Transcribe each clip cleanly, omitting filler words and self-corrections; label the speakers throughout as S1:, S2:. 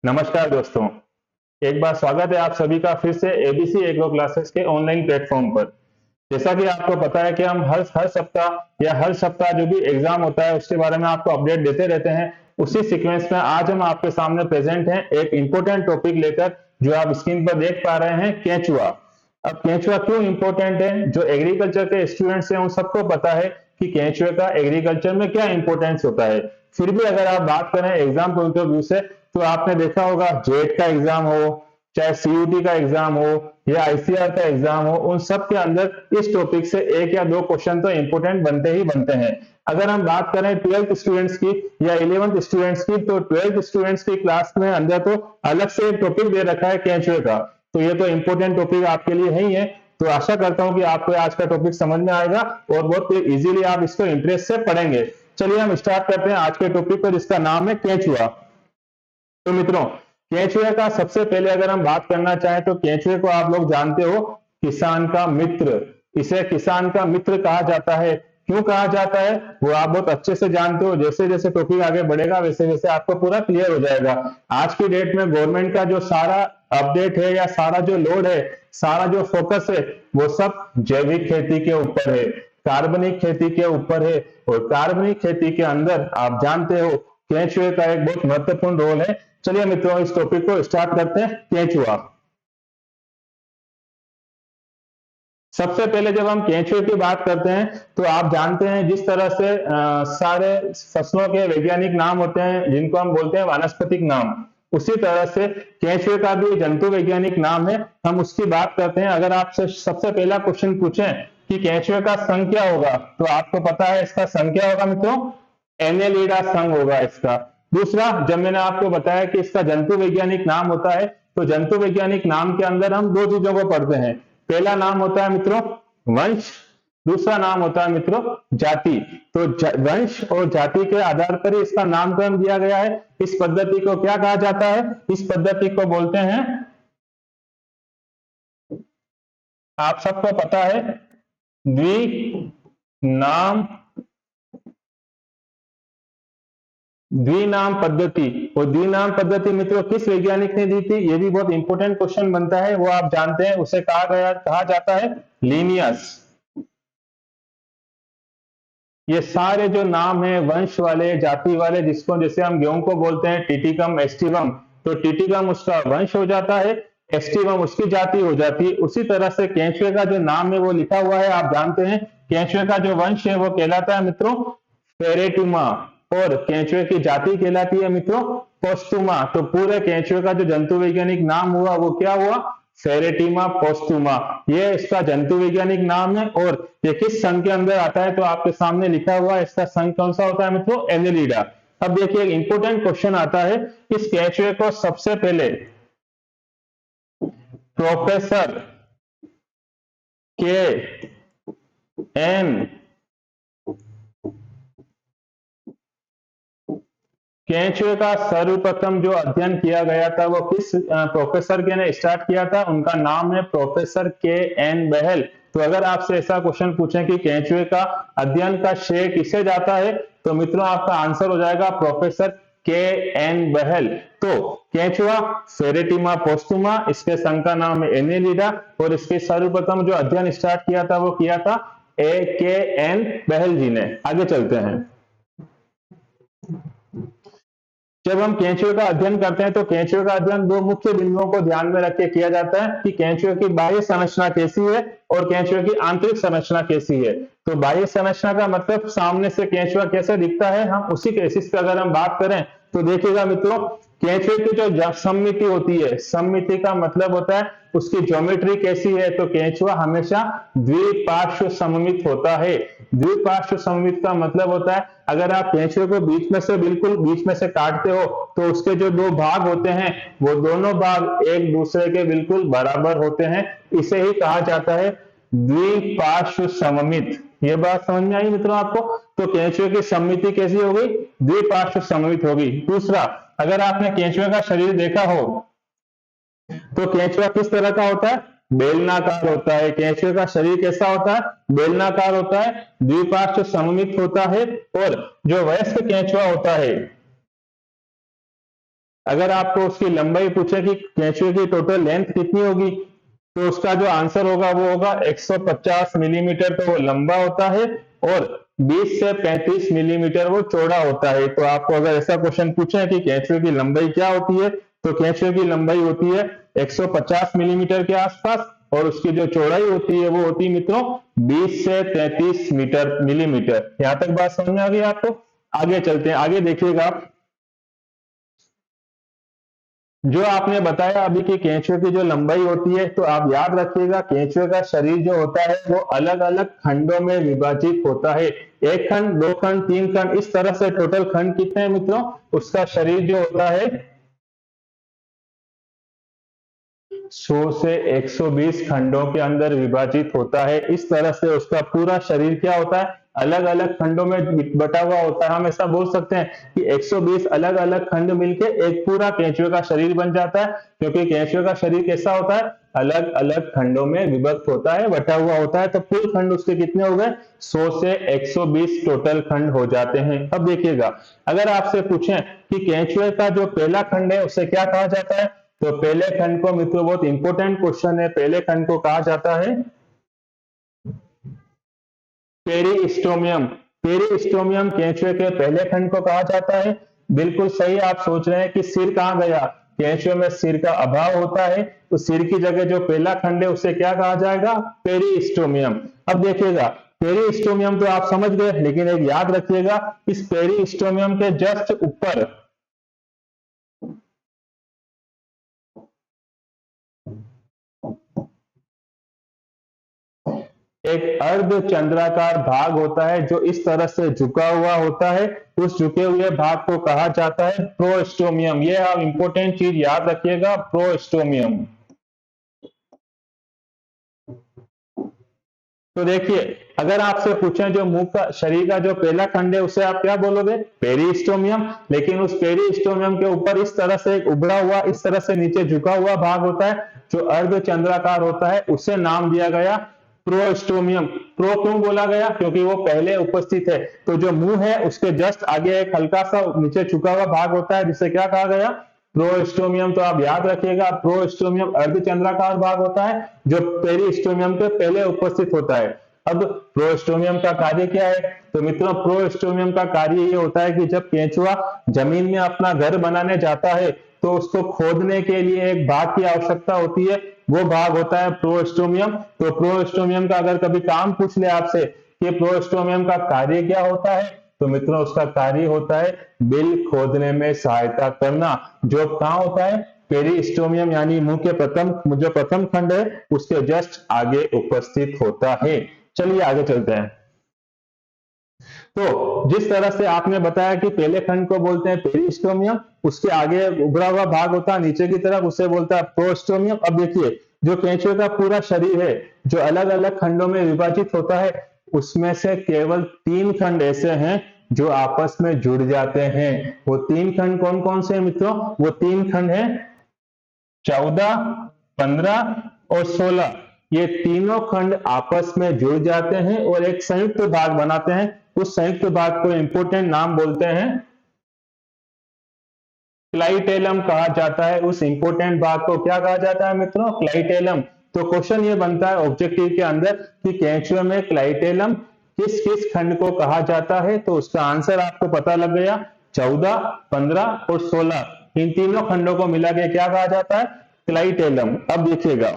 S1: नमस्कार दोस्तों, एक बार स्वागत है आप सभी का फिर से एबीसी एग्रो क्लासेस के ऑनलाइन प्लेटफॉर्म पर। जैसा कि आपको पता है कि हम हर सप्ताह या हर सप्ताह जो भी एग्जाम होता है उसके बारे में आपको अपडेट देते रहते हैं। उसी सीक्वेंस में आज हम आपके सामने प्रेजेंट हैं एक इंपॉर्टेंट टॉपिक लेकर, जो आप स्क्रीन पर देख पा रहे हैं, केंचुआ। अब केंचुआ क्यों इंपॉर्टेंट है? जो एग्रीकल्चर के स्टूडेंट्स हैं उन सबको पता है कि केंचुए का एग्रीकल्चर में क्या इंपॉर्टेंस होता है। फिर भी अगर आप बात करें एग्जाम पॉइंट ऑफ व्यू से, तो आपने देखा होगा जेट का एग्जाम हो, चाहे सीयूटी का एग्जाम हो या आईसीआर का एग्जाम हो, उन सब के अंदर इस टॉपिक से एक या दो क्वेश्चन तो इंपोर्टेंट बनते ही बनते हैं। अगर हम बात करें 12th स्टूडेंट्स की या 11th स्टूडेंट्स की, तो 12th स्टूडेंट्स की क्लास में अंदर तो अलग से एक टॉपिक दे रखा है केंचुए का, तो ये तो इंपॉर्टेंट टॉपिक आपके लिए है ही है। तो आशा करता हूं कि आपको आज का टॉपिक समझ में आएगा और बहुत इजीली आप इसको इंटरेस्ट से पढ़ेंगे। चलिए हम स्टार्ट करते हैं आज के टॉपिक पर, जिसका नाम है केंचुआ। तो मित्रों, केंचुए का सबसे पहले अगर हम बात करना चाहें तो केंचुए को आप लोग जानते हो किसान का मित्र। इसे किसान का मित्र कहा जाता है। क्यों कहा जाता है वो आप बहुत अच्छे से जानते हो। जैसे जैसे टॉपिक आगे बढ़ेगा वैसे वैसे आपको पूरा क्लियर हो जाएगा। आज की डेट में गवर्नमेंट का जो सारा अपडेट है या सारा जो लोड है, सारा जो फोकस है, वो सब जैविक खेती के ऊपर है, कार्बनिक खेती के ऊपर है। और कार्बनिक खेती के अंदर आप जानते हो केंचुए का एक बहुत महत्वपूर्ण रोल है। चलिए मित्रों, इस टॉपिक को स्टार्ट करते हैं। केंचुआ। सबसे पहले जब हम केंचुए की बात करते हैं तो आप जानते हैं जिस तरह से सारे फसलों के वैज्ञानिक नाम होते हैं जिनको हम बोलते हैं वानस्पतिक नाम, उसी तरह से केंचुए का भी जंतु वैज्ञानिक नाम है। हम उसकी बात करते हैं। अगर आपसे सबसे पहला क्वेश्चन पूछें कि केंचुए का संघ क्या होगा, तो आपको पता है इसका संघ क्या होगा मित्रों? एनेलिडा संघ होगा इसका। दूसरा, जब मैंने आपको बताया कि इसका जंतु वैज्ञानिक नाम होता है, तो जंतु वैज्ञानिक नाम के अंदर हम दो चीजों को पढ़ते हैं। पहला नाम होता है मित्रों वंश, दूसरा नाम होता है मित्रों जाति। तो वंश और जाति के आधार पर ही इसका नामकरण दिया गया है। इस पद्धति को क्या कहा जाता है? इस पद्धति को बोलते हैं, आप सबको पता है, द्विनाम द्विनाम पद्धति। और द्विनाम पद्धति मित्रों किस वैज्ञानिक ने दी थी? ये भी बहुत इंपॉर्टेंट क्वेश्चन बनता है। वो आप जानते हैं, उसे कहा जाता है लिनियस। ये सारे जो नाम है वंश वाले, जाति वाले, जिसको जैसे हम गेहूं को बोलते हैं टिटिकम एस्टिवम, तो टिटिकम उसका वंश हो जाता है, एस्टिवम उसकी जाति हो जाती है। उसी तरह से केंचुए का जो नाम है वो लिखा हुआ है, आप जानते हैं केंचुए का जो वंश है वो कहलाता है मित्रों फेरेटुमा, और केंचुए की जाति कहलाती है मित्रों पोस्टुमा। तो पूरे केंचुए का जो जंतु वैज्ञानिक नाम हुआ वो क्या हुआ? फेरेटिमा पोस्टुमा। ये इसका जंतु वैज्ञानिक नाम है। और ये किस संघ के अंदर आता है? तो आपके सामने लिखा हुआ है, इसका संघ कौन सा होता है मित्रों? एनेलिडा। अब देखिए एक इंपॉर्टेंट क्वेश्चन आता है, इस केंचुए को सबसे पहले प्रोफेसर के एन केंचुए का सर्वप्रथम जो अध्ययन किया गया था वो किस प्रोफेसर के ने स्टार्ट किया था? उनका नाम है प्रोफेसर के एन बेहल। तो अगर आपसे ऐसा क्वेश्चन पूछें कि केंचुए का अध्ययन का श्रेय किसे जाता है, तो मित्रों आपका आंसर हो जाएगा प्रोफेसर के एन बेहल। तो केंचुआ फेरेटिमा पोस्टुमा, इसके संघ का नाम है एनेलिडा, और इसके सर्वप्रथम जो अध्ययन स्टार्ट किया था वो किया था ए के एन बेहल जी ने। आगे चलते हैं। जब हम केंचुए का अध्ययन करते हैं तो केंचुए का अध्ययन दो मुख्य बिंदुओं को ध्यान में रख के किया जाता है कि केंचुए की बाह्य संरचना कैसी है और केंचुए की आंतरिक संरचना कैसी है। तो बाह्य संरचना का मतलब सामने से केंचुआ कैसे दिखता है, हम उसी बेसिस पे अगर हम बात करें तो देखिएगा मित्रों, केंचुए की जो सममिति होती है, सममिति का मतलब होता है उसकी ज्योमेट्री कैसी है। तो केंचुआ हमेशा द्विपार्श्व सममित होता है। द्विपार्श्व सममित का मतलब होता है अगर आप केंचुए को बीच में से बिल्कुल बीच में से काटते हो तो उसके जो दो भाग होते हैं वो दोनों भाग एक दूसरे के बिल्कुल बराबर होते हैं। इसे ही कहा जाता है द्विपार्श्व सममित। ये बात समझ में आई मित्रों आपको? तो केंचुए की सममिति कैसी होगी? द्विपार्श्व सममित होगी। दूसरा, अगर आपने केंचुए का शरीर देखा हो तो केंचुआ किस तरह का होता है? बेलनाकार होता है। केंचुए का शरीर कैसा होता है? बेलनाकार होता है, द्विपार्श्व सममित होता है। और जो वयस्क केंचुआ होता है अगर आपको उसकी लंबाई पूछे कि केंचुए की टोटल लेंथ कितनी होगी, तो उसका जो आंसर होगा वो होगा 150 मिलीमीटर तो वो लंबा होता है और 20 से 35 मिलीमीटर वो चौड़ा होता है। तो आपको अगर ऐसा क्वेश्चन पूछे कि केंचुए की लंबाई क्या होती है, तो केंचुए की लंबाई होती है 150 मिलीमीटर के आसपास और उसकी जो चौड़ाई होती है वो होती है मित्रों 20 से 33 मिलीमीटर। यहां तक बात समझ में आ गई आपको? आगे चलते हैं, आगे देखिएगा आप। जो आपने बताया अभी कि केंचुए की जो लंबाई होती है, तो आप याद रखिएगा केंचुए का शरीर जो होता है वो अलग अलग खंडों में विभाजित होता है। एक खंड, दो खंड, तीन खंड, इस तरह से टोटल खंड कितने हैं मित्रों? उसका शरीर जो होता है 100 से 120 खंडों के अंदर विभाजित होता है। इस तरह से उसका पूरा शरीर क्या होता है? अलग अलग खंडों में बटा हुआ होता है। हम ऐसा बोल सकते हैं कि 120 अलग अलग खंड मिलके एक पूरा केंचुए का शरीर बन जाता है, क्योंकि केंचुए का शरीर कैसा होता है? अलग अलग खंडों में विभक्त होता है, बटा हुआ होता है। तो कुल खंड उसके कितने हो गए? 100 से 120 टोटल खंड हो जाते हैं। अब देखिएगा, अगर आपसे पूछें कि केंचुए का जो पहला खंड है उसे क्या कहा जाता है, तो पहले खंड को मित्रों, बहुत इंपॉर्टेंट क्वेश्चन है, पहले खंड को कहा जाता है पेरिस्टोमियम। पेरिस्टोमियम केंचुए के पहले खंड को कहा जाता है। बिल्कुल सही आप सोच रहे हैं कि सिर कहां गया? केंचुए में सिर का अभाव होता है, तो सिर की जगह जो पहला खंड है उसे क्या कहा जाएगा? पेरिस्टोमियम। अब देखिएगा, पेरिस्टोमियम तो आप समझ गए, लेकिन एक याद रखिएगा, इस पेरिस्टोमियम के जस्ट ऊपर एक अर्ध चंद्राकार भाग होता है जो इस तरह से झुका हुआ होता है। उस झुके हुए भाग को कहा जाता है प्रोस्टोमियम। ये आप इंपॉर्टेंट चीज याद रखिएगा, प्रोस्टोमियम। तो देखिए, अगर आपसे पूछें जो मुंह का शरीर का जो पहला खंड है उसे आप क्या बोलोगे? पेरिस्टोमियम। लेकिन उस पेरिस्टोमियम के ऊपर इस तरह से एक उभरा हुआ, इस तरह से नीचे झुका हुआ भाग होता है जो अर्ध चंद्राकार होता है, उसे नाम दिया गया प्रोस्टोमियम। प्रो क्यों बोला गया? क्योंकि वो पहले उपस्थित है। तो जो मुंह है उसके जस्ट आगे एक हल्का सा नीचे झुका हुआ भाग होता है जिसे क्या कहा गया? प्रोस्टोमियम। तो आप याद रखिएगा, प्रोस्टोमियम अर्धचंद्राकार भाग होता है जो पेरिस्टोमियम के पहले उपस्थित होता है। अब प्रोस्टोमियम का कार्य क्या है? तो मित्रों, प्रोस्टोमियम का कार्य ये होता है कि जब केंचुआ जमीन में अपना घर बनाने जाता है तो उसको खोदने के लिए एक भाग की आवश्यकता होती है, वो भाग होता है प्रोस्टोमियम। तो प्रोस्टोमियम का अगर कभी काम पूछ ले आपसे कि प्रोस्टोमियम का कार्य क्या होता है, तो मित्रों उसका कार्य होता है बिल खोदने में सहायता करना। जो कहां होता है? पेरिस्टोमियम, यानी मुंह के जो प्रथम खंड है उसके जस्ट आगे उपस्थित होता है। चलिए आगे चलते हैं। तो जिस तरह से आपने बताया कि पहले खंड को बोलते हैं पेरिस्टोमियम, उसके आगे उभरा हुआ भाग होता है नीचे की तरफ, उसे बोलता है प्रोस्टोमियम। अब देखिए, जो केंचुए का पूरा शरीर है जो अलग अलग खंडों में विभाजित होता है, उसमें से केवल 3 खंड ऐसे हैं जो आपस में जुड़ जाते हैं। वो 3 खंड कौन कौन से हैं मित्रों? वो 3 खंड हैं 14, 15 और 16। ये तीनों खंड आपस में जुड़ जाते हैं और एक संयुक्त भाग बनाते हैं। उस संयुक्त भाग को इंपोर्टेंट नाम बोलते हैं क्लाइटेलम कहा जाता है। उस इंपोर्टेंट भाग को क्या कहा जाता है मित्रों? क्लाइटेलम। तो क्वेश्चन ये बनता है ऑब्जेक्टिव के अंदर कि केंचुए में क्लाइटेलम किस किस खंड को कहा जाता है, तो उसका आंसर आपको पता लग गया, 14, 15 और 16। इन तीनों खंडों को मिला के क्या कहा जाता है? क्लाइटेलम। अब देखिएगा,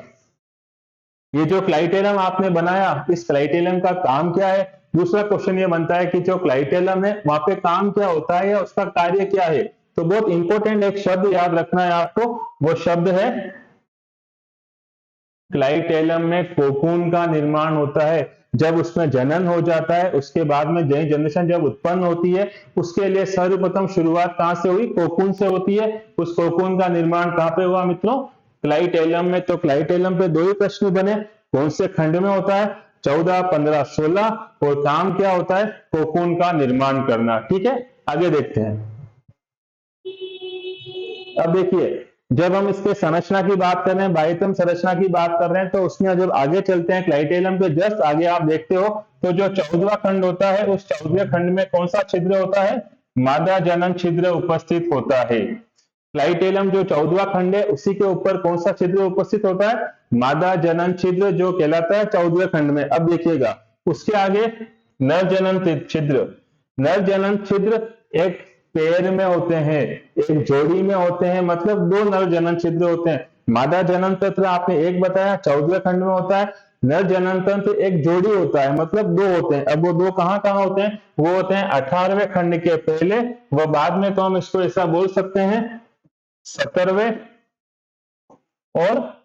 S1: ये जो क्लाइटेलम आपने बनाया, इस क्लाइटेलम का काम क्या है? दूसरा क्वेश्चन ये बनता है कि जो क्लाइटेलम है वहां पे काम क्या होता है या उसका कार्य क्या है? तो बहुत इंपॉर्टेंट एक शब्द याद रखना है आपको, वो शब्द है क्लाइटेलम। में कोकून का निर्माण होता है। जब उसमें जनन हो जाता है, उसके बाद में नई जनरेशन जब उत्पन्न होती है, उसके लिए सर्वप्रथम शुरुआत कहां से हुई? कोकून से होती है। उस कोकून का निर्माण कहां पे हुआ मित्रों? क्लाइटेलम में। तो क्लाइटेलम पे 2 ही प्रश्न बने, कौन से खंड में होता है? 14, 15, 16। और काम क्या होता है? कोकून का निर्माण करना। ठीक है, आगे देखते हैं। अब देखिए, जब हम इसके संरचना की बात कर रहे हैं, बाह्यतम संरचना की बात कर रहे हैं, तो उसमें जब आगे चलते हैं क्लाइटेलम के जस्ट आगे आप देखते हो तो जो 14वां खंड होता है, उस 14वें खंड में कौन सा छिद्र होता है? मादा जनन छिद्र उपस्थित होता है। क्लाइटेलम जो 14वां खंड है उसी के ऊपर कौन सा छिद्र उपस्थित होता है? मादा जनन छिद्र, जो कहलाता है 14वें खंड में। अब देखिएगा उसके आगे नर जनन छिद्र। नर जनन छिद्र एक पेयर में होते हैं, एक जोड़ी में होते हैं, मतलब दो नर जनन छिद्र होते हैं। मादा जनन तंत्र आपने एक बताया 14वें खंड में होता है, नर जनन तंत्र एक जोड़ी होता है, मतलब दो होते हैं। अब वो दो कहां कहां होते हैं? वो होते हैं 18वें खंड के पहले व बाद में, तो हम इसको ऐसा बोल सकते हैं 17वें और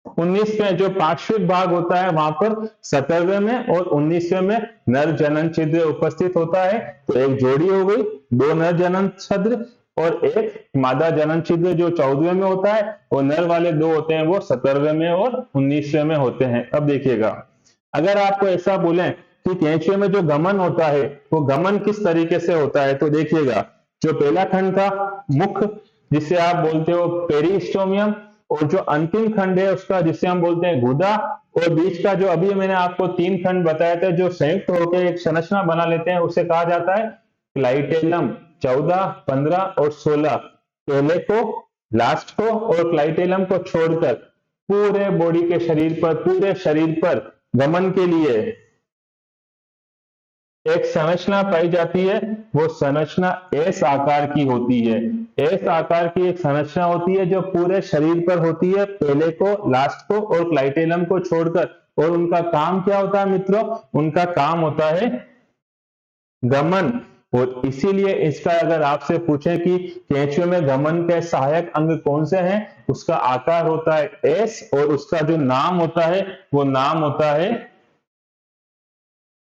S1: 19वें, जो पार्श्विक भाग होता है वहां पर 17वें में और 19वें में नर जनन छिद्र उपस्थित होता है। तो एक जोड़ी हो गई, दो नर जनन छिद्र और एक मादा जनन छिद्र जो 14वें में होता है, और नर वाले दो होते हैं वो 17वें में और 19वें में होते हैं। अब देखिएगा अगर आपको ऐसा बोले कि केंचुए में जो गमन होता है वो गमन किस तरीके से होता है, तो देखिएगा जो पहला खंड था मुख, जिसे आप बोलते हो पेरिस्टोमियम, और जो अंतिम खंड है उसका जिसे हम बोलते हैं गुदा, और बीच का जो अभी मैंने आपको 3 खंड बताया था जो संयुक्त होकर एक संरचना बना लेते हैं उसे कहा जाता है क्लाइटेलम। 14, 15 और 16 पहले को, लास्ट को और क्लाइटेलम को छोड़कर पूरे बॉडी के शरीर पर, पूरे शरीर पर गमन के लिए एक संरचना पाई जाती है। वो संरचना एस आकार की होती है। एस आकार की एक संरचना होती है जो पूरे शरीर पर होती है, पहले को, लास्ट को और क्लाइटेलम को छोड़कर। और उनका काम क्या होता है मित्रों? उनका काम होता है गमन। और इसीलिए इसका अगर आपसे पूछे कि केंचुए में गमन के सहायक अंग कौन से हैं, उसका आकार होता है एस और उसका जो नाम होता है वो नाम होता है,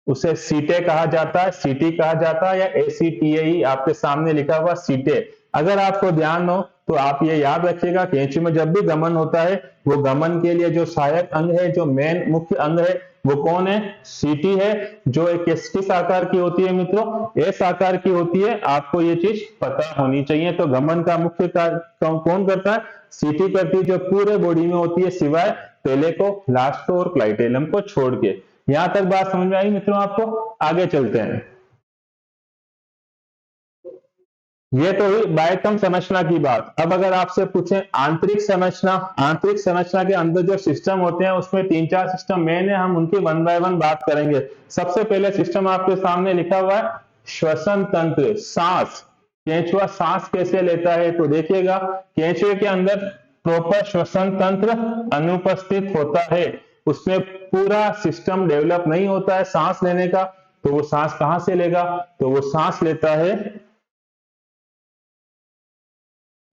S1: उसे सीटे कहा जाता है, सीटी कहा जाता है, या एसीटीए आपके सामने लिखा हुआ सीटे। अगर आपको ध्यान हो तो आप ये याद रखिएगा केंचुए में जब भी गमन होता है वो गमन के लिए जो सहायक अंग है, जो मेन मुख्य अंग है वो कौन है? सीटी है, जो एक किस आकार की होती है मित्रों? एस आकार की होती है। आपको ये चीज पता होनी चाहिए। तो गमन का मुख्य कार्य कौन करता है? सीटी करती है, जो पूरे बॉडी में होती है सिवाय पहले को, लास्ट को और क्लाइटेलम को छोड़ के। यहां तक बात समझ में आई मित्रों आपको? आगे चलते हैं। ये तो हुई बाह्यतम संरचना की बात। अब अगर आपसे पूछें आंतरिक संरचना, आंतरिक संरचना के अंदर जो सिस्टम होते हैं उसमें 3-4 सिस्टम मेन है, हम उनकी वन बाय वन बात करेंगे। सबसे पहले सिस्टम आपके सामने लिखा हुआ है श्वसन तंत्र, सांस। केंचुआ सांस कैसे लेता है? तो देखिएगा केंचुए के अंदर प्रॉपर श्वसन तंत्र अनुपस्थित होता है, उसमें पूरा सिस्टम डेवलप नहीं होता है सांस लेने का। तो वो सांस कहां से लेगा? तो वो सांस लेता है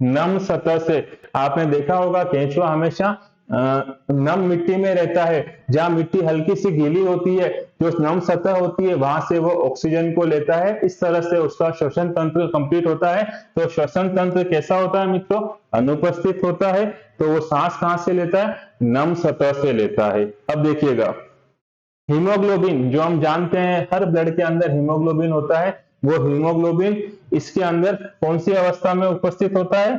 S1: नम सतह से। आपने देखा होगा केंचुआ हमेशा नम मिट्टी में रहता है, जहां मिट्टी हल्की सी गीली होती है, जो नम सतह होती है वहां से वो ऑक्सीजन को लेता है। इस तरह से उसका श्वसन तंत्र कंप्लीट होता है। तो श्वसन तंत्र कैसा होता है मित्रों? अनुपस्थित होता है। तो वो सांस कहां से लेता है? नम सतह से लेता है। अब देखिएगा हीमोग्लोबिन, जो हम जानते हैं हर ब्लड के अंदर हीमोग्लोबिन होता है, वो हीमोग्लोबिन इसके अंदर कौन सी अवस्था में उपस्थित होता है?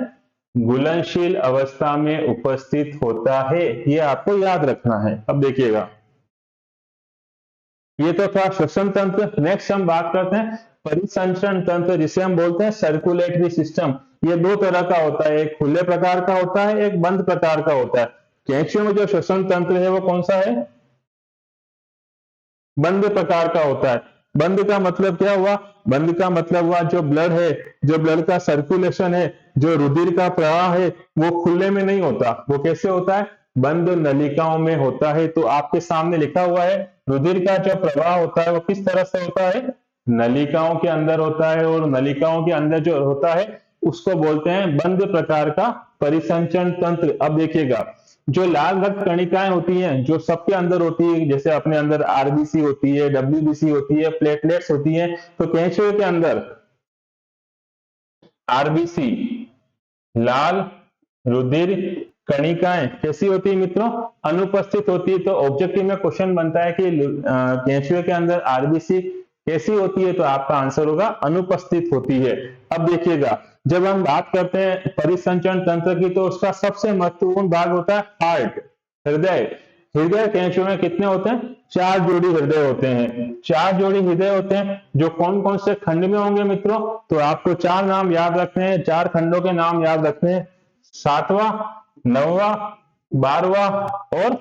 S1: घुलनशील अवस्था में उपस्थित होता है। ये आपको याद रखना है। अब देखिएगा ये तो था श्वसन तंत्र। नेक्स्ट हम बात करते हैं परिसंचरण तंत्र, जिसे हम बोलते हैं सर्कुलेटरी सिस्टम। ये दो तरह का होता है, एक खुले प्रकार का होता है, एक बंद प्रकार का होता है। केंचुए में जो श्वसन तंत्र है वो कौन सा है? बंद प्रकार का होता है। बंद का मतलब क्या हुआ? बंद का मतलब हुआ जो ब्लड है, जो ब्लड का सर्कुलेशन है, जो रुधिर का प्रवाह है, वो खुले में नहीं होता। वो कैसे होता है? बंद नलिकाओं में होता है। तो आपके सामने लिखा हुआ है रुधिर का जो प्रवाह होता है वो किस तरह से होता है? नलिकाओं के अंदर होता है। और नलिकाओं के अंदर जो होता है उसको बोलते हैं बंद प्रकार का परिसंचरण तंत्र। अब देखिएगा जो लाल रक्त कणिकाएं होती हैं जो सबके अंदर होती है, जैसे अपने अंदर आरबीसी होती है, डब्ल्यूबीसी होती है, प्लेटलेट्स होती हैं, तो केंचुए के अंदर आरबीसी, लाल रुधिर कणिकाएं कैसी होती है मित्रों? अनुपस्थित होती है। तो ऑब्जेक्टिव में क्वेश्चन बनता है कि केंचुए के अंदर आरबीसी कैसी होती है? तो आपका आंसर होगा अनुपस्थित होती है। अब देखिएगा जब हम बात करते हैं परिसंचरण तंत्र की तो उसका सबसे महत्वपूर्ण भाग होता है हार्ट, हृदय। हृदय केंचुए में कितने होते हैं? 4 जोड़ी हृदय होते हैं। 4 जोड़ी हृदय होते हैं जो कौन कौन से खंड में होंगे मित्रों? तो आपको 4 नाम याद रखने हैं, 4 खंडों के नाम याद रखने हैं, 7वां, 9वां, 12वां और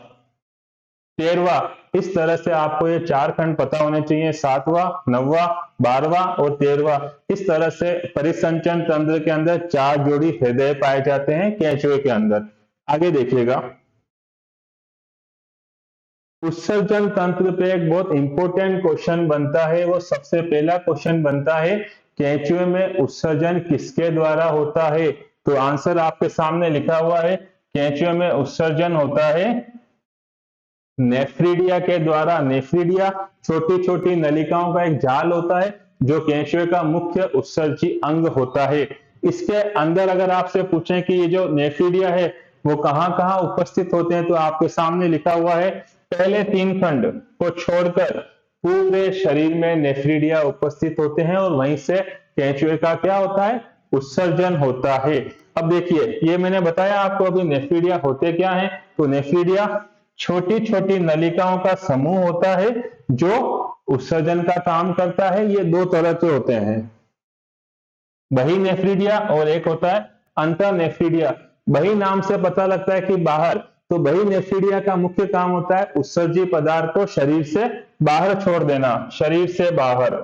S1: 13वां। इस तरह से आपको ये 4 खंड पता होने चाहिए, 7वां, 9वां, 12वां और 13वां। इस तरह से परिसंचरण तंत्र के अंदर 4 जोड़ी हृदय पाए जाते हैं केंचुए के अंदर। आगे देखिएगा, उत्सर्जन तंत्र पे एक बहुत इंपॉर्टेंट क्वेश्चन बनता है। वो सबसे पहला क्वेश्चन बनता है, केंचुए में उत्सर्जन किसके द्वारा होता है? तो आंसर आपके सामने लिखा हुआ है, केंचुए में उत्सर्जन होता है नेफ्रीडिया के द्वारा। नेफ्रीडिया छोटी छोटी नलिकाओं का एक जाल होता है जो केंचुए का मुख्य उत्सर्जी अंग होता है। इसके अंदर अगर आपसे पूछें कि ये जो नेफ्रीडिया है वो कहाँ कहाँ उपस्थित होते हैं, तो आपके सामने लिखा हुआ है, पहले 3 खंड को छोड़कर पूरे शरीर में नेफ्रीडिया उपस्थित होते हैं और वहीं से केंचुए का क्या होता है? उत्सर्जन होता है। अब देखिए, ये मैंने बताया आपको अभी नेफ्रीडिया होते क्या है। तो नेफ्रीडिया छोटी छोटी नलिकाओं का समूह होता है जो उत्सर्जन का काम करता है। ये 2 तरह के होते हैं, बहिनेफ्रीडिया और एक होता है अंतरनेफ्रीडिया। बही नाम से पता लगता है कि बाहर, तो बहिनेफ्रीडिया का मुख्य काम होता है उत्सर्जी पदार्थ को शरीर से बाहर छोड़ देना, शरीर से बाहर।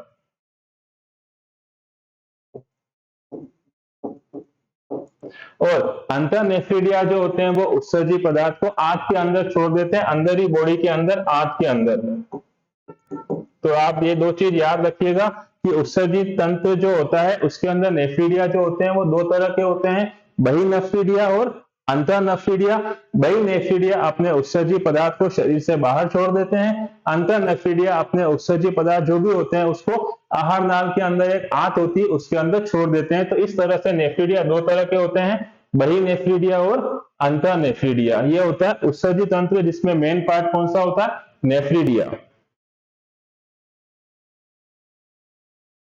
S1: और अंतरनेफ्रीडिया जो होते हैं वो उत्सर्जी पदार्थ को आंत के अंदर छोड़ देते हैं, अंदर ही बॉडी के अंदर, आंत के अंदर। तो आप ये 2 चीज याद रखिएगा कि उत्सर्जी तंत्र जो होता है उसके अंदर नेफ्रीडिया जो होते हैं वो 2 तरह के होते हैं, बहिनेफ्रीडिया और अंतरनेफ्रीडिया। बहिनेफ्रीडिया अपने उत्सर्जी पदार्थ को शरीर से बाहर छोड़ देते हैं, अंतरनेफ्रीडिया अपने उत्सर्जी पदार्थ जो भी होते हैं उसको आहार नाल के अंदर एक आंत होती है उसके अंदर छोड़ देते हैं। तो इस तरह से नेफ्रीडिया 2 तरह के होते हैं, बहिनेफ्रीडिया और अंतरनेफ्रीडिया। ये होता है उत्सर्जी तंत्र जिसमें मेन पार्ट कौन सा होता है? नेफ्रीडिया।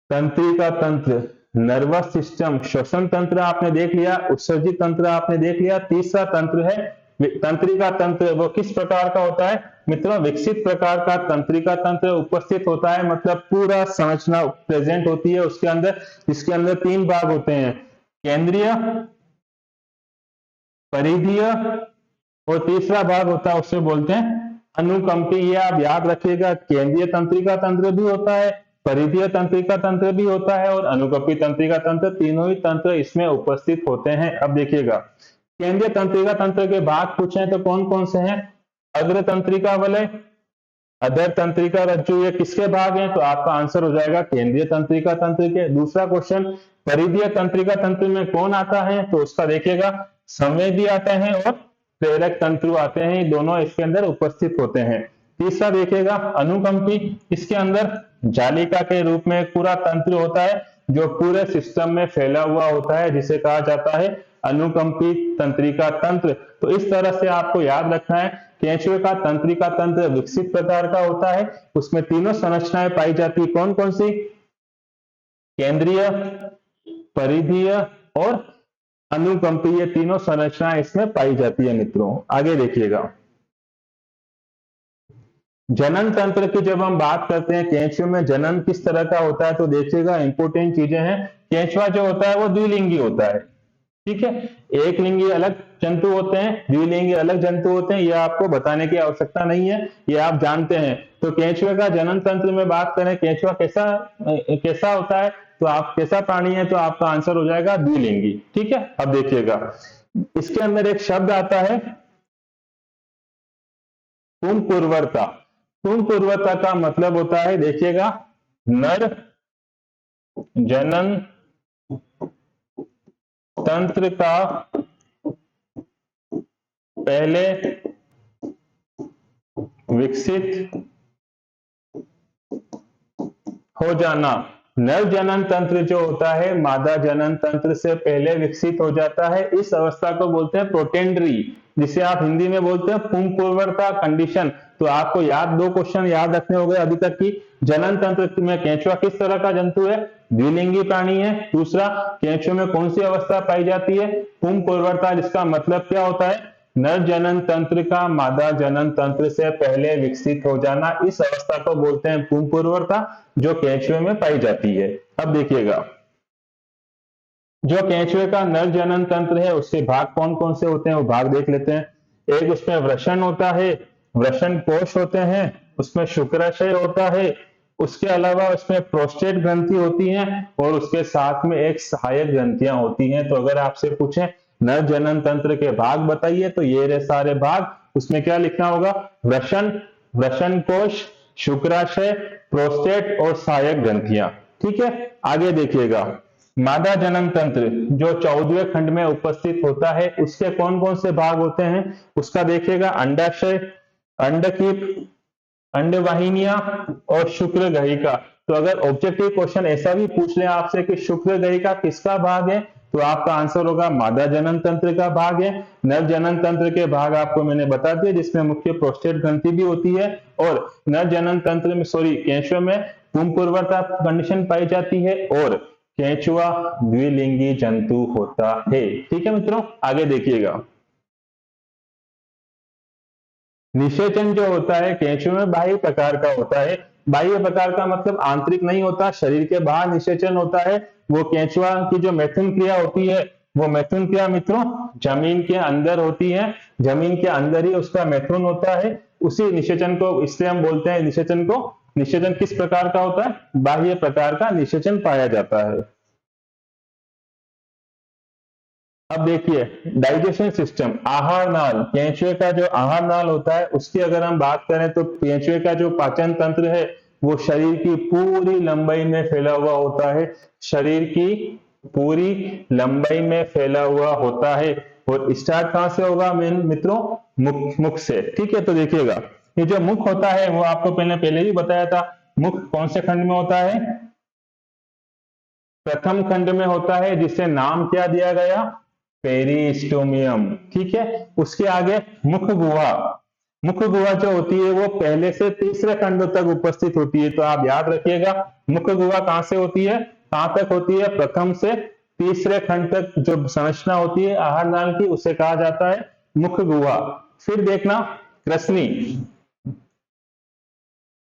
S1: तंत्रिका तंत्र, नर्वस सिस्टम, श्वसन तंत्र आपने देख लिया, उत्सर्जी तंत्र आपने देख लिया। तीसरा तंत्र है तंत्रिका तंत्र। वो किस प्रकार का होता है मित्रों? विकसित प्रकार का तंत्रिका तंत्र उपस्थित होता है, मतलब पूरा संरचना प्रेजेंट होती है उसके अंदर, जिसके अंदर 3 भाग होते हैं, केंद्रीय, परिधीय और तीसरा भाग होता है उसे बोलते हैं अनुकंपी। ये आप याद रखिएगा, केंद्रीय तंत्रिका तंत्र भी होता है, परिधीय तंत्रिका तंत्र भी होता है और अनुकंपी तंत्रिका तंत्र, तीनों ही तंत्र इसमें उपस्थित होते हैं। अब देखिएगा, केंद्रीय तंत्रिका तंत्र के भाग पूछे तो कौन कौन से हैं? अग्र तंत्रिका वलय, अधर तंत्रिका रज्जु, ये किसके भाग हैं? तो आपका आंसर हो जाएगा केंद्रीय तंत्रिका तंत्र के। दूसरा क्वेश्चन, परिधीय तंत्रिका तंत्र में कौन आता है? तो उसका देखिएगा, संवेदी आते हैं और प्रेरक तंतु आते हैं, ये दोनों इसके अंदर उपस्थित होते हैं। तीसरा देखिएगा अनुकंपी, इसके अंदर जालिका के रूप में एक पूरा तंत्र होता है जो पूरे सिस्टम में फैला हुआ होता है, जिसे कहा जाता है अनुकंपी तंत्रिका तंत्र। तो इस तरह से आपको याद रखना है, केंचुए का तंत्रिका तंत्र विकसित प्रकार का होता है, उसमें तीनों संरचनाएं पाई जाती है। कौन कौन सी? केंद्रीय, परिधीय और अनुकंपी, ये तीनों संरचनाएं इसमें पाई जाती है मित्रों। आगे देखिएगा, जनन तंत्र की जब हम बात करते हैं, केंचुए में जनन किस तरह का होता है, तो देखिएगा इंपोर्टेंट चीजें हैं। केंचुआ जो होता है वो द्विलिंगी होता है, ठीक है। एक लिंगी अलग जंतु होते हैं, द्विलिंगी अलग जंतु होते हैं, ये आपको बताने की आवश्यकता नहीं है, ये आप जानते हैं। तो केंचुए का जनन तंत्र में बात करें, केंचुआ कैसा होता है, तो आप कैसा प्राणी है, तो आपका आंसर हो जाएगा द्विलिंगी, ठीक है। अब देखिएगा, इसके अंदर एक शब्द आता है पुंपूर्वरता। पुंपूर्वरता का मतलब होता है, देखिएगा, नर जनन तंत्र का पहले विकसित हो जाना। नर जनन तंत्र जो होता है मादा जनन तंत्र से पहले विकसित हो जाता है, इस अवस्था को बोलते हैं प्रोटेंडरी, जिसे आप हिंदी में बोलते हैं पुंपूर्वरता कंडीशन। तो आपको 2 क्वेश्चन याद रखने हो गए अभी तक की। जनन तंत्र में केंचुआ किस तरह का जंतु है? द्विलिंगी प्राणी है। दूसरा, केंचुए में कौन सी अवस्था पाई जाती है? पुंपूर्वरता, जिसका मतलब क्या होता है? नर जनन तंत्र का मादा जनन तंत्र से पहले विकसित हो जाना, इस अवस्था को बोलते हैं पुंपूर्वता, जो केंचुए में पाई जाती है। अब देखिएगा, जो केंचुए का नर जनन तंत्र है उसके भाग कौन कौन से होते हैं वो भाग देख लेते हैं। एक उसमें वृषण होता है, वृषण कोश होते हैं, उसमें शुक्राशय होता है, उसके अलावा उसमें प्रोस्टेट ग्रंथि होती है और उसके साथ में एक सहायक ग्रंथियां होती हैं। तो अगर आपसे पूछे नर जनन तंत्र के भाग बताइए तो ये रहे सारे भाग, उसमें क्या लिखना होगा, वृषण, वृषण कोश, शुक्राशय, प्रोस्टेट और सहायक ग्रंथियां। ठीक है, आगे देखिएगा, मादा जनन तंत्र जो 14वें खंड में उपस्थित होता है, उसके कौन कौन से भाग होते हैं उसका देखिएगा, अंडाशय, अंडकीप, अंडवाहिनियां और शुक्र गहिका। तो अगर ऑब्जेक्टिव क्वेश्चन ऐसा भी पूछ ले आपसे कि शुक्र गहिका किसका भाग है, तो आपका आंसर होगा मादा जनन तंत्र का भाग है। नर जनन तंत्र के भाग आपको मैंने बता दिए, जिसमें मुख्य प्रोस्टेट ग्रंथि भी होती है और नर जनन तंत्र में केंचुए में पुंपूर्वता कंडीशन पाई जाती है और केंचुआ द्विलिंगी जंतु होता है। ठीक है मित्रों, आगे देखिएगा, निषेचन जो होता है केंचुए में बाह्य प्रकार का होता है। बाह्य प्रकार का मतलब आंतरिक नहीं होता, शरीर के बाहर निषेचन होता है। वो केंचुआ की जो मैथुन क्रिया होती है, वो मैथुन क्रिया मित्रों जमीन के अंदर होती है, जमीन के अंदर ही उसका मैथुन होता है। उसी निषेचन को, इसलिए हम बोलते हैं निषेचन को, निषेचन किस प्रकार का होता है, बाह्य प्रकार का निषेचन पाया जाता है। अब देखिए, डाइजेशन सिस्टम, आहार नाल, केंचुए का जो आहार नाल होता है उसकी अगर हम बात करें तो केंचुए का जो पाचन तंत्र है वो शरीर की पूरी लंबाई में फैला हुआ होता है, शरीर की पूरी लंबाई में फैला हुआ होता है। और स्टार्ट कहां से होगा मित्रों, मुख से। ठीक है, तो देखिएगा, ये जो मुख होता है वो आपको पहले भी बताया था, मुख कौन से खंड में होता है, प्रथम खंड में होता है, जिसे नाम क्या दिया गया, पेरिस्टोमियम। ठीक है, उसके आगे मुख गुहा, मुख गुहा जो होती है वो पहले से तीसरे खंड तक उपस्थित होती है। तो आप याद रखिएगा, मुख गुहा कहां से होती है, कहां तक होती है, प्रथम से तीसरे खंड तक जो संरचना होती है आहार नाल की, उसे कहा जाता है मुख गुहा। फिर देखना, ग्रसनी,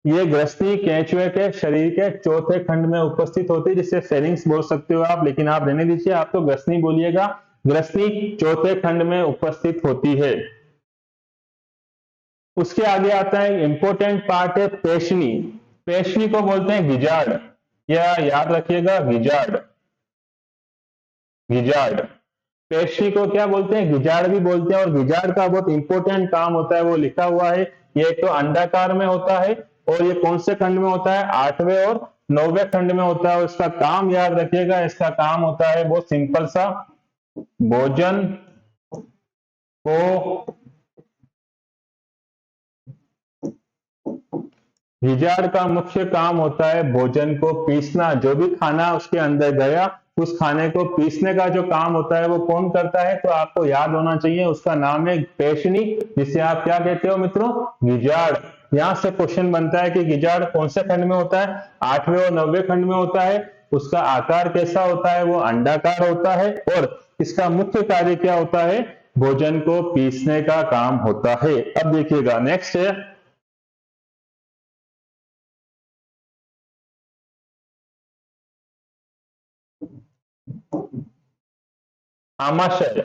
S1: ये ग्रसनी केंचुए के शरीर के चौथे खंड में उपस्थित होती है, जिसे फेरिंग्स बोल सकते हो आप, लेकिन आप रहने दीजिए, आप तो ग्रसनी बोलिएगा। ग्रसनी चौथे खंड में उपस्थित होती है। उसके आगे आता है इंपॉर्टेंट पार्ट है पेशनी, पेशनी को बोलते हैं गिजार्ड, या याद रखिएगा गिजार्ड, गिजार्ड, पेशनी को क्या बोलते हैं, गिजार्ड भी बोलते हैं। और गिजार्ड का बहुत इंपॉर्टेंट काम होता है, वो लिखा हुआ है, ये तो अंडाकार में होता है और ये कौन से खंड में होता है, 8वें और 9वें खंड में होता है। और इसका काम याद रखिएगा, इसका काम होता है बहुत सिंपल सा, भोजन को, गिजार्ड का मुख्य काम होता है भोजन को पीसना। जो भी खाना उसके अंदर गया, उस खाने को पीसने का जो काम होता है वो कौन करता है, तो आपको याद होना चाहिए, उसका नाम है पेशनी, जिसे आप क्या कहते हो मित्रों, गिजार्ड। यहां से क्वेश्चन बनता है कि गिजार्ड कौन से खंड में होता है, 8वें और 9वें खंड में होता है। उसका आकार कैसा होता है, वो अंडाकार होता है और इसका मुख्य कार्य क्या होता है, भोजन को पीसने का काम होता है। अब देखिएगा, नेक्स्ट है आमाशय।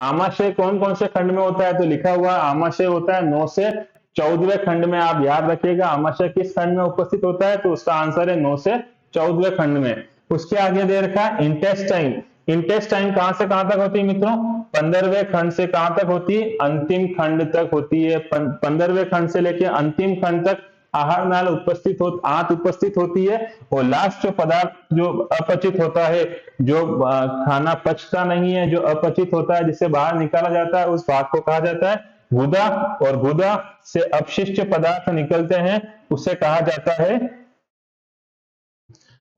S1: आमाशय कौन कौन से खंड में होता है, तो लिखा हुआ है आमाशय होता है 9 से 14वें खंड में। आप याद रखिएगा आमाशय किस खंड में उपस्थित होता है, तो उसका आंसर है 9 से 14वें खंड में। उसके आगे दे रखा है इंटेस्टाइन, इंटेस्टाइन कहां से कहां तक होती है मित्रों, 15वें खंड से कहां तक होती है, अंतिम खंड तक होती है। 15वें खंड से लेकर अंतिम खंड तक आहार नाल आंत उपस्थित होती है। और लास्ट जो पदार्थ जो अपचित होता है, जो खाना पचता नहीं है, जो अपचित होता है, जिसे बाहर निकाला जाता है, उस भाग को कहा जाता है गुदा। और गुदा से अपशिष्ट पदार्थ निकलते हैं, उसे कहा जाता है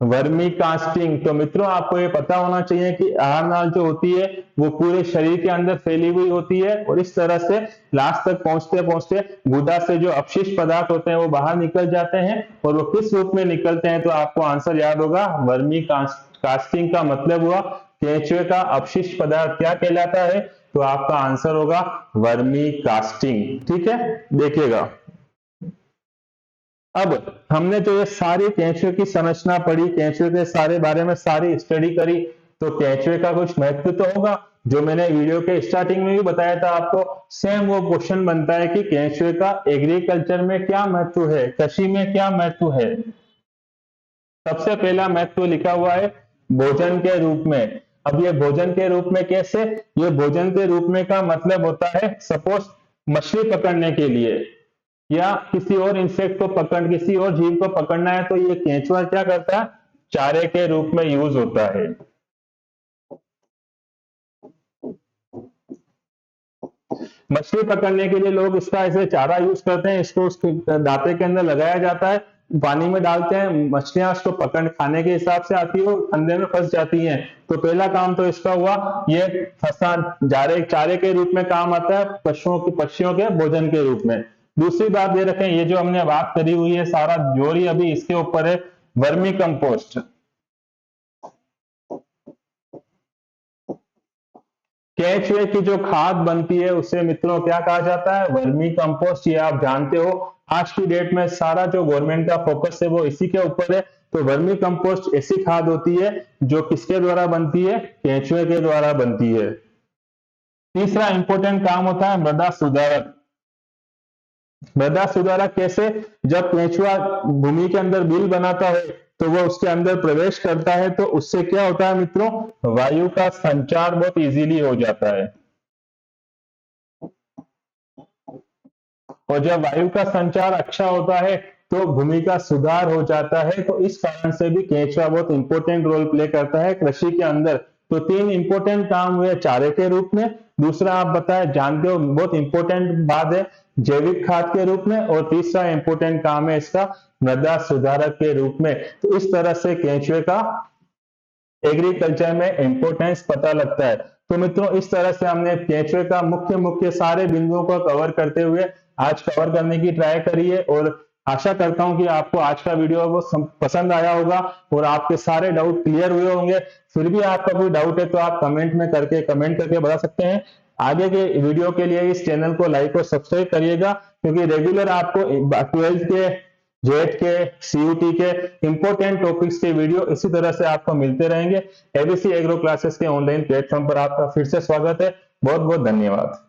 S1: वर्मी कास्टिंग। तो मित्रों आपको ये पता होना चाहिए कि आहार नाल जो होती है वो पूरे शरीर के अंदर फैली हुई होती है और इस तरह से लास्ट तक पहुंचते पहुंचते गुदा से जो अपशिष्ट पदार्थ होते हैं वो बाहर निकल जाते हैं। और वो किस रूप में निकलते हैं, तो आपको आंसर याद होगा, वर्मी कास्टिंग का मतलब हुआ केंचुए का अपशिष्ट पदार्थ क्या कहलाता है, तो आपका आंसर होगा वर्मी कास्टिंग। ठीक है, देखिएगा। अब हमने जो ये सारी केंचुए की संरचना पढ़ी, केंचुए के सारे बारे में सारी स्टडी करी, तो केंचुए का कुछ महत्व तो होगा। जो मैंने वीडियो के स्टार्टिंग में भी बताया था आपको, सेम वो क्वेश्चन बनता है कि केंचुए का एग्रीकल्चर में क्या महत्व है, कृषि में क्या महत्व है। सबसे पहला महत्व लिखा हुआ है भोजन के रूप में। अब ये भोजन के रूप में कैसे, ये भोजन के रूप में का मतलब होता है, सपोज मछली पकड़ने के लिए या किसी और इंसेक्ट को पकड़, किसी और जीव को पकड़ना है, तो ये केंचुआ क्या करता है, चारे के रूप में यूज होता है। मछली पकड़ने के लिए लोग इसका ऐसे चारा यूज करते हैं, इसको उसके दांते के अंदर लगाया जाता है, पानी में डालते हैं, मछलियां उसको पकड़ खाने के हिसाब से आती है और फंदे में फंस जाती हैं। तो पहला काम तो इसका हुआ, ये फंसा चारे के रूप में काम आता है, पक्षियों के भोजन के रूप में। दूसरी बात दे रखें, ये जो हमने बात करी हुई है सारा जोड़ी अभी इसके ऊपर है, वर्मी कंपोस्ट। केंचुए की जो खाद बनती है उसे मित्रों क्या कहा जाता है, वर्मी कंपोस्ट। ये आप जानते हो, आज की डेट में सारा जो गवर्नमेंट का फोकस है वो इसी के ऊपर है। तो वर्मी कंपोस्ट ऐसी खाद होती है जो किसके द्वारा बनती है, केंचुए के द्वारा बनती है। तीसरा इंपॉर्टेंट काम होता है मृदा सुधारक। मृदा सुधारक कैसे, जब केंचुआ भूमि के अंदर बिल बनाता है तो वो उसके अंदर प्रवेश करता है, तो उससे क्या होता है मित्रों, वायु का संचार बहुत इजीली हो जाता है। और जब वायु का संचार अच्छा होता है तो भूमि का सुधार हो जाता है। तो इस कारण से भी केंचुआ बहुत इंपॉर्टेंट रोल प्ले करता है कृषि के अंदर। तो तीन इंपॉर्टेंट काम हुए चारे के रूप में, दूसरा आप बताए जानते हो बहुत इंपॉर्टेंट बात है जैविक खाद के रूप में, और तीसरा इंपॉर्टेंट काम है इसका मृदा सुधारक के रूप में। तो इस तरह से केंचुए का एग्रीकल्चर में इंपॉर्टेंस पता लगता है। तो मित्रों इस तरह से हमने केंचुए का मुख्य मुख्य सारे बिंदुओं को कवर करते हुए आज कवर करने की ट्राई करी है, और आशा करता हूं कि आपको आज का वीडियो वो पसंद आया होगा और आपके सारे डाउट क्लियर हुए होंगे। फिर भी आपका कोई डाउट है तो आप कमेंट करके बता सकते हैं। आगे के वीडियो के लिए इस चैनल को लाइक और सब्सक्राइब करिएगा, क्योंकि रेगुलर आपको 12th के, जेट के, सीयूटी के इंपॉर्टेंट टॉपिक्स के वीडियो इसी तरह से आपको मिलते रहेंगे। एबीसी एग्रो क्लासेस के ऑनलाइन प्लेटफॉर्म पर आपका फिर से स्वागत है। बहुत बहुत धन्यवाद।